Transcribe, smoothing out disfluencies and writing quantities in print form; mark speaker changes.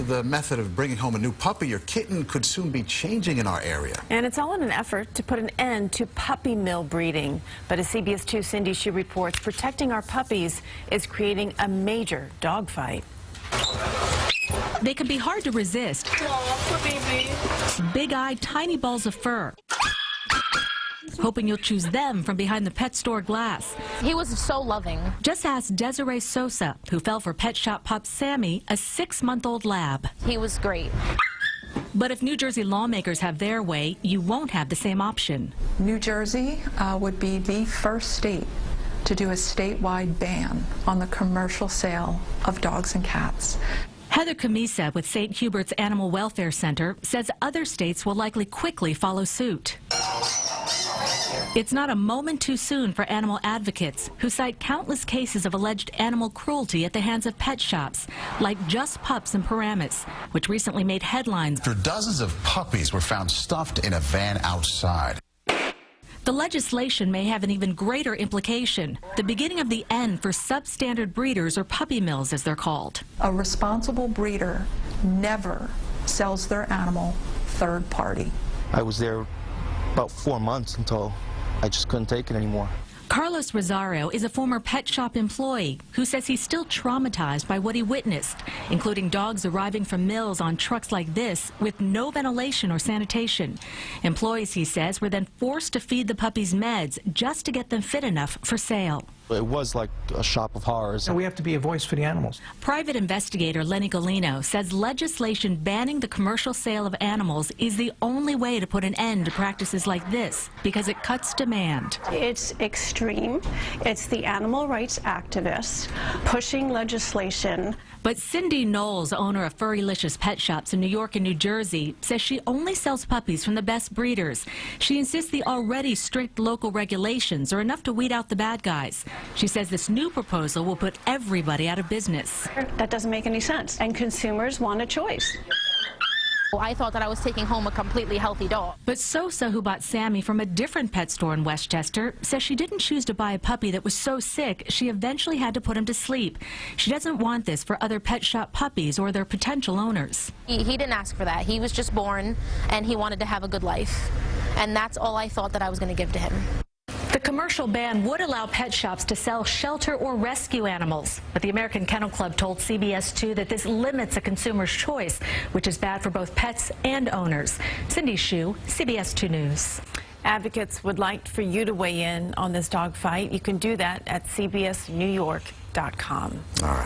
Speaker 1: the method of bringing home a new puppy or kitten could soon be changing in our area.
Speaker 2: And it's all in an effort to put an end to puppy mill breeding. But as CBS 2's Cindy Hsu reports, protecting our puppies is creating a major dogfight.
Speaker 3: They can be hard to resist. Big-eyed, tiny balls of fur. Hoping you'll choose them from behind the pet store glass.
Speaker 4: He was so loving.
Speaker 3: Just ask Desiree Sosa, who fell for pet shop pup Sammy, a 6-month-old lab.
Speaker 4: He was great.
Speaker 3: But if New Jersey lawmakers have their way, you won't have the same option.
Speaker 5: New Jersey would be the first state to do a statewide ban on the commercial sale of dogs and cats.
Speaker 3: Heather Camisa with St. Hubert's Animal Welfare Center says other states will likely quickly follow suit. It's not a moment too soon for animal advocates who cite countless cases of alleged animal cruelty at the hands of pet shops, like Just Pups in Paramus, which recently made headlines.
Speaker 1: After dozens of puppies were found stuffed in a van outside.
Speaker 3: The legislation may have an even greater implication, the beginning of the end for substandard breeders, or puppy mills as they're called.
Speaker 5: A responsible breeder never sells their animal third party.
Speaker 6: I was there about 4 months until I just couldn't take it anymore.
Speaker 3: Carlos Rosario is a former pet shop employee who says he's still traumatized by what he witnessed, including dogs arriving from mills on trucks like this with no ventilation or sanitation. Employees, he says, were then forced to feed the puppies meds just to get them fit enough for sale.
Speaker 6: It was like a shop of horrors.
Speaker 7: And we have to be a voice for the animals.
Speaker 3: Private investigator Lenny Golino says legislation banning the commercial sale of animals is the only way to put an end to practices like this because it cuts demand.
Speaker 8: It's extreme. It's the animal rights activists pushing legislation.
Speaker 3: But Cindy Knowles, owner of Furrylicious pet shops in New York and New Jersey, says she only sells puppies from the best breeders. She insists the already strict local regulations are enough to weed out the bad guys. She says this new proposal will put everybody out of business.
Speaker 8: That doesn't make any sense, and consumers want a choice.
Speaker 4: I thought that I was taking home a completely healthy dog.
Speaker 3: But Sosa, who bought Sammy from a different pet store in Westchester, says she didn't choose to buy a puppy that was so sick she eventually had to put him to sleep. She doesn't want this for other pet shop puppies or their potential owners.
Speaker 4: He didn't ask for that. He was just born, and he wanted to have a good life. And that's all I thought that I was going to give to him.
Speaker 3: The commercial ban would allow pet shops to sell shelter or rescue animals, but the American Kennel Club told CBS 2 that this limits a consumer's choice, which is bad for both pets and owners. Cindy Hsu, CBS 2 News.
Speaker 2: Advocates would like for you to weigh in on this dog fight. You can do that at cbsnewyork.com.
Speaker 1: All right.